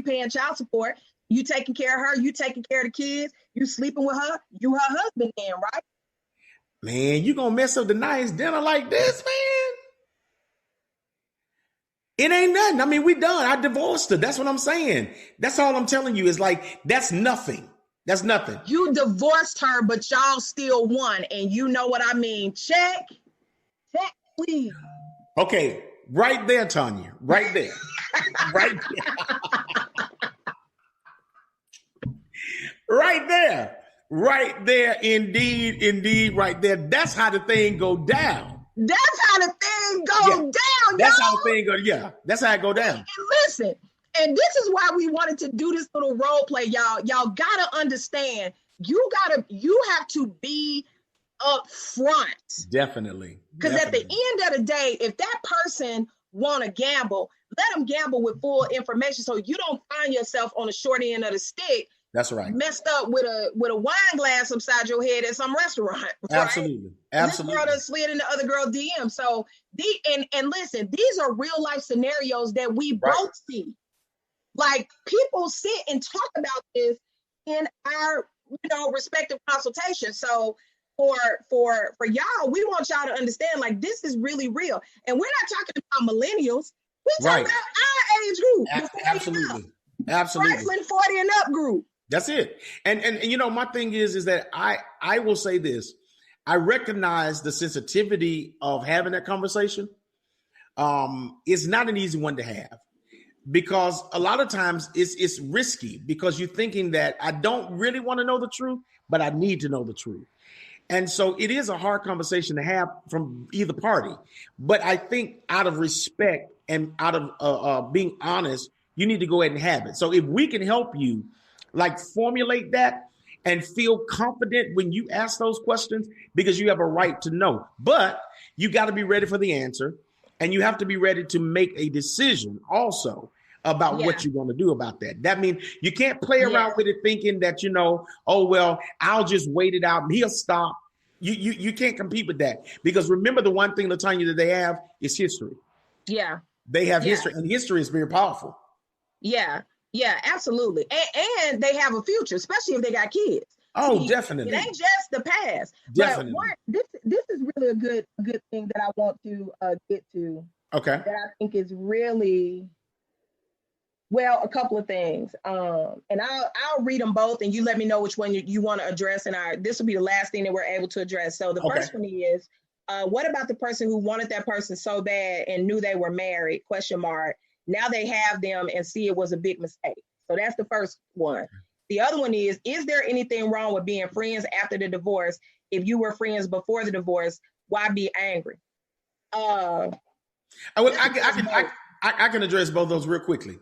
paying child support. You taking care of her, you taking care of the kids, you sleeping with her, you her husband then, right? Man, you gonna mess up the nice dinner like this, man? It ain't nothing. I mean, we done. I divorced her. That's what I'm saying. That's all I'm telling you is like, that's nothing. That's nothing. You divorced her, but y'all still won. And you know what I mean. Check, please. Okay, right there, Tanya. Right there. Right there. Right there. Right there. Indeed, right there. That's how the thing go down. That's how the thing go down, That's y'all. how the thing go. Yeah, that's how it go down. And listen, and this is why we wanted to do this little role play, y'all. Y'all gotta understand. You have to be up front. Definitely. Because at the end of the day, if that person want to gamble, let them gamble with full information so you don't find yourself on the short end of the stick. That's right. Messed up with a wine glass upside your head at some restaurant. Right? Absolutely. Absolutely. This girl done slid in the other girl DM. So and listen, these are real life scenarios that we both see. Like people sit and talk about this in our respective consultations. So for y'all, we want y'all to understand like this is really real. And we're not talking about millennials. We're talking about our age group. Absolutely. Absolutely. Franklin 40 and up group. That's it. And my thing is that I will say this. I recognize the sensitivity of having that conversation. It's not an easy one to have because a lot of times it's risky because you're thinking that I don't really want to know the truth, but I need to know the truth. And so it is a hard conversation to have from either party. But I think out of respect and out of being honest, you need to go ahead and have it. So if we can help you like formulate that and feel confident when you ask those questions, because you have a right to know, but you got to be ready for the answer and you have to be ready to make a decision also about what you're going to do about that. That means you can't play around with it thinking that, oh, well, I'll just wait it out and he'll stop. You can't compete with that because remember the one thing, Latanya, that they have is history. Yeah. They have history and history is very powerful. Yeah. Yeah, absolutely. And they have a future, especially if they got kids. Oh, definitely. It ain't just the past. Definitely. But this is really a good thing that I want to get to. Okay. That I think is really, well, a couple of things. And I'll read them both and you let me know which one you want to address. And this will be the last thing that we're able to address. So the first one is, what about the person who wanted that person so bad and knew they were married, ? Now they have them and see it was a big mistake. So that's the first one. The other one is there anything wrong with being friends after the divorce? If you were friends before the divorce, why be angry? I can address both of those real quickly.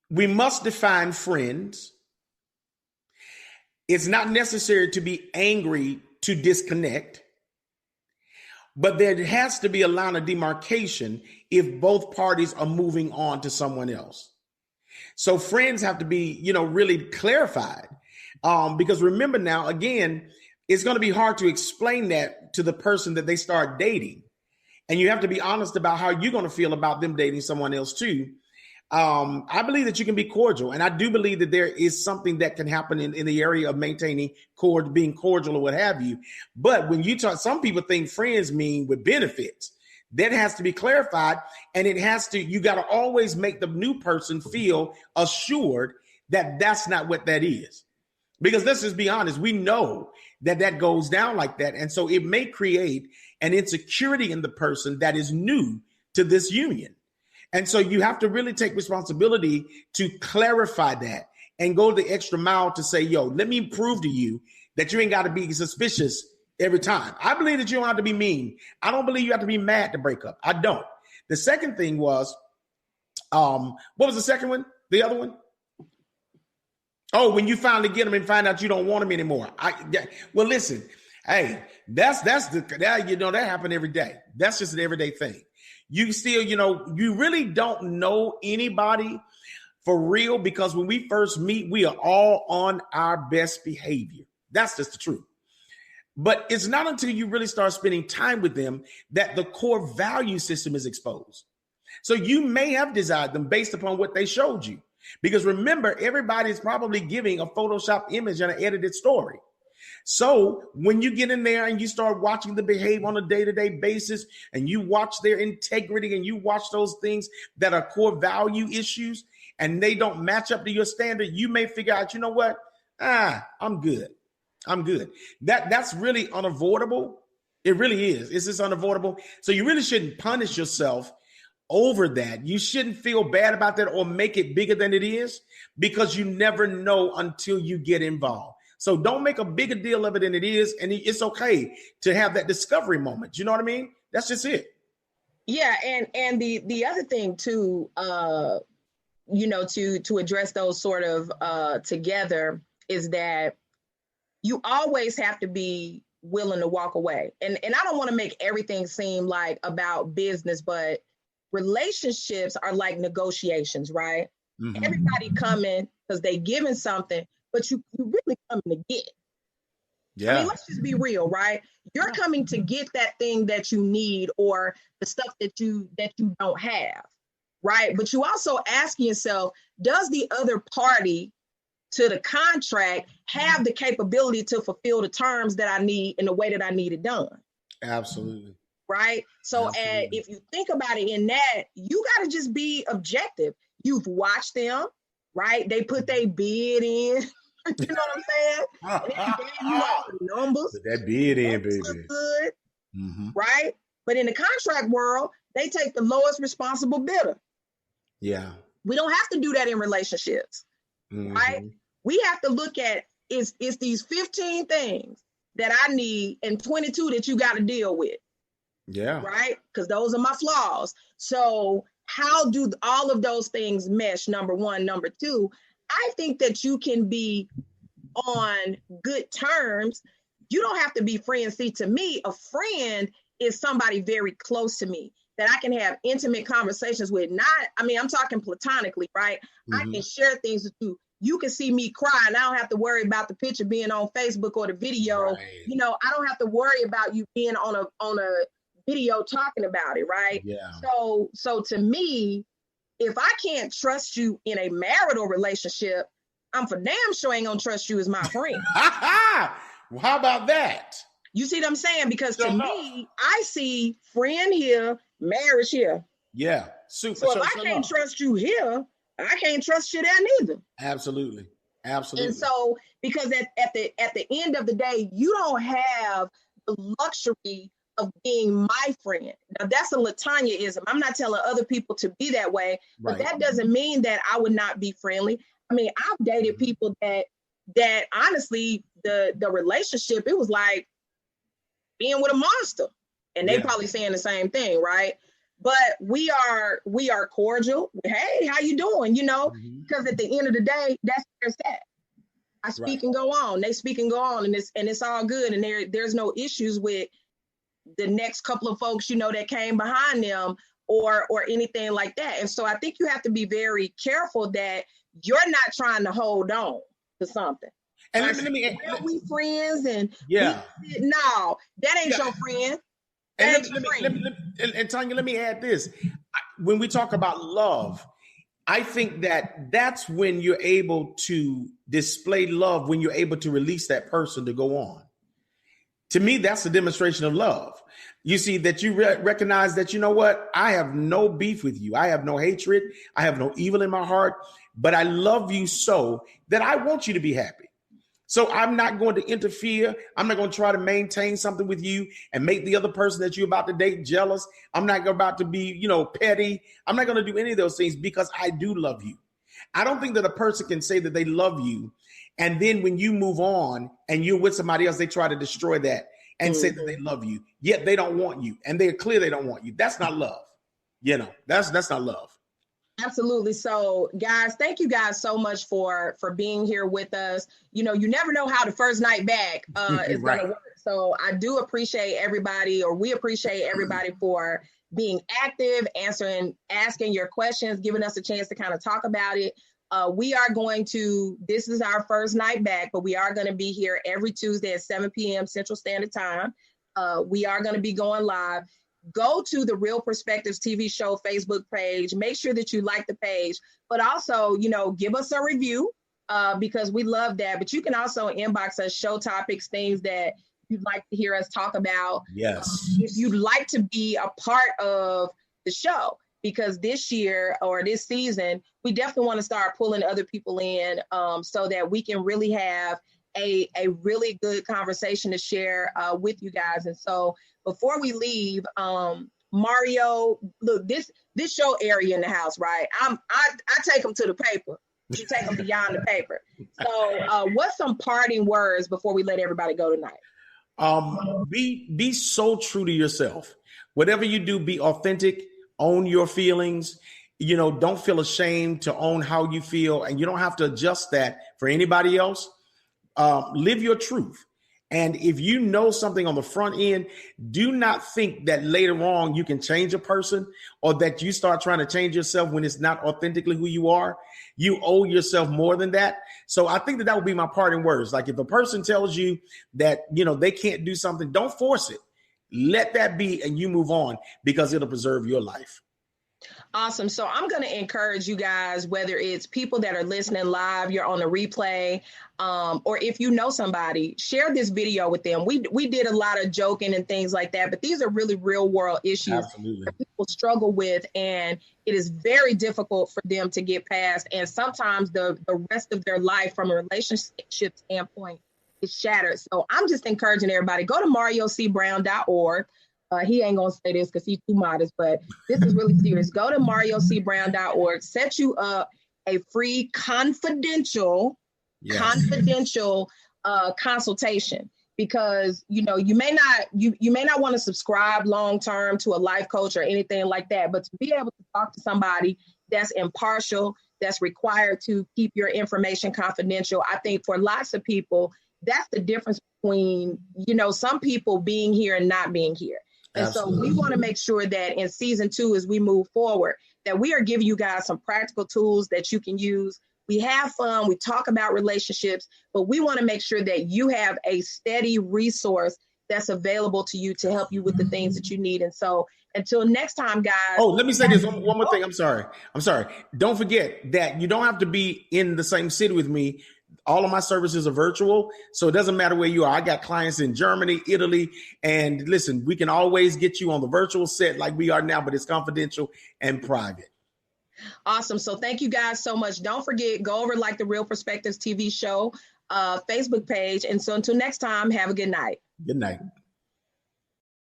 We must define friends. It's not necessary to be angry to disconnect. But there has to be a line of demarcation if both parties are moving on to someone else. So friends have to be, really clarified. Because remember now, again, it's going to be hard to explain that to the person that they start dating. And you have to be honest about how you're going to feel about them dating someone else too. I believe that you can be cordial. And I do believe that there is something that can happen in the area of maintaining being cordial or what have you. But when you talk, some people think friends mean with benefits. That has to be clarified. And you got to always make the new person feel assured that that's not what that is. Because let's just be honest, we know that goes down like that. And so it may create an insecurity in the person that is new to this union. And so you have to really take responsibility to clarify that and go the extra mile to say, let me prove to you that you ain't got to be suspicious every time. I believe that you don't have to be mean. I don't believe you have to be mad to break up. I don't. The second thing was, what was the second one? The other one? Oh, when you finally get them and find out you don't want them anymore. Well, listen, hey, that happened every day. That's just an everyday thing. You still, you really don't know anybody for real because when we first meet, we are all on our best behavior. That's just the truth. But it's not until you really start spending time with them that the core value system is exposed. So you may have desired them based upon what they showed you. Because remember, everybody's probably giving a Photoshop image and an edited story. So when you get in there and you start watching the behavior on a day-to-day basis, and you watch their integrity and you watch those things that are core value issues, and they don't match up to your standard, you may figure out, you know what? I'm good. That's really unavoidable. It really is. It's just unavoidable. So you really shouldn't punish yourself over that. You shouldn't feel bad about that or make it bigger than it is, because you never know until you get involved. So don't make a bigger deal of it than it is. And it's okay to have that discovery moment. You know what I mean? That's just it. Yeah. And the other thing too, to address those sort of together, is that you always have to be willing to walk away. And I don't want to make everything seem like about business, but relationships are like negotiations, right? Mm-hmm. Everybody coming because they giving something, but you really coming to get. Yeah. I mean, let's just be real, right? You're coming to get that thing that you need, or the stuff that you don't have, right? But you also asking yourself, does the other party to the contract have the capability to fulfill the terms that I need in the way that I need it done? Absolutely. Right. So and if you think about it in that, you got to just be objective. You've watched them, right? They put their bid in. You know what I'm saying? And they gave you all the numbers. Put that bid in, baby. Good, right? But in the contract world, they take the lowest responsible bidder. Yeah. We don't have to do that in relationships, right? We have to look at is these 15 things that I need and 22 that you got to deal with. Yeah. Right? Because those are my flaws. So how do all of those things mesh? Number one. Number two, I think that you can be on good terms. You don't have to be friends. See, to me, a friend is somebody very close to me that I can have intimate conversations with. I'm talking platonically, right? I can share things with you. You can see me cry and I don't have to worry about the picture being on Facebook or the video. Right. I don't have to worry about you being on a video talking about it, right? Yeah. So to me, if I can't trust you in a marital relationship, I'm for damn sure ain't gonna trust you as my friend. Well, how about that? You see what I'm saying? Because to me, I see friend here, marriage here. Yeah. So if I can't trust you here, I can't trust you there neither. Absolutely. And so, because at the end of the day, you don't have the luxury of being my friend. Now that's a Latanya-ism. I'm not telling other people to be that way, but that doesn't mean that I would not be friendly. I mean, I've dated people that honestly, the relationship, it was like being with a monster, and they probably saying the same thing, right? But we are cordial. Hey, how you doing? Because at the end of the day, that's where it's at. I speak and go on. They speak and go on, and it's all good. And there's no issues with the next couple of folks, that came behind them or anything like that. And so I think you have to be very careful that you're not trying to hold on to something. And like, we friends and no, that ain't your friend. And Tanya, let me add this. When we talk about love, I think that's when you're able to display love, when you're able to release that person to go on. To me, that's a demonstration of love. You see that you recognize that, you know what? I have no beef with you. I have no hatred. I have no evil in my heart, but I love you so that I want you to be happy. So I'm not going to interfere. I'm not going to try to maintain something with you and make the other person that you're about to date jealous. I'm not about to be, petty. I'm not going to do any of those things because I do love you. I don't think that a person can say that they love you, and then when you move on and you're with somebody else, they try to destroy that and say that they love you, yet they don't want you. And they're clear they don't want you. That's not love. That's not love. Absolutely. So guys, thank you guys so much for being here with us. You never know how the first night back is going to work. So I do appreciate everybody, or we appreciate everybody for being active, asking your questions, giving us a chance to kind of talk about it. This is our first night back, but we are going to be here every Tuesday at 7 p.m. Central Standard Time. We are going to be going live. go to the Real Perspectives TV show Facebook page. Make sure that you like the page, but also, give us a review because we love that. But you can also inbox us show topics, things that you'd like to hear us talk about. Yes. If you'd like to be a part of the show, because this year or this season, we definitely want to start pulling other people in so that we can really have a really good conversation to share with you guys. And so before we leave, Mario, look, this show area in the house, right? I take them to the paper. You take them beyond the paper. So what's some parting words before we let everybody go tonight? Be so true to yourself. Whatever you do, be authentic. Own your feelings. Don't feel ashamed to own how you feel, and you don't have to adjust that for anybody else. Live your truth. And if you know something on the front end, do not think that later on you can change a person or that you start trying to change yourself when it's not authentically who you are. You owe yourself more than that. So I think that would be my parting words. Like if a person tells you that, they can't do something, don't force it. Let that be and you move on because it'll preserve your life. Awesome. So I'm going to encourage you guys, whether it's people that are listening live, you're on the replay, or if you know somebody, share this video with them. We did a lot of joking and things like that, but these are really real world issues that people struggle with, and it is very difficult for them to get past. And sometimes the rest of their life from a relationship standpoint is shattered. So I'm just encouraging everybody, go to mariocbrown.org. He ain't going to say this because he's too modest, but this is really serious. Go to mariocbrown.org, set you up a free confidential consultation, because, you may not want to subscribe long-term to a life coach or anything like that, but to be able to talk to somebody that's impartial, that's required to keep your information confidential. I think for lots of people, that's the difference between, some people being here and not being here. And Absolutely. So we want to make sure that in season 2, as we move forward, that we are giving you guys some practical tools that you can use. We have fun. We talk about relationships, but we want to make sure that you have a steady resource that's available to you to help you with the things that you need. And so until next time, guys. Oh, let me say this one more thing. I'm sorry. Don't forget that you don't have to be in the same city with me. All of my services are virtual, so it doesn't matter where you are. I got clients in Germany, Italy, and listen, we can always get you on the virtual set like we are now, but it's confidential and private. Awesome. So thank you guys so much. Don't forget, go over the Real Perspectives TV show Facebook page. And so until next time, have a good night. Good night.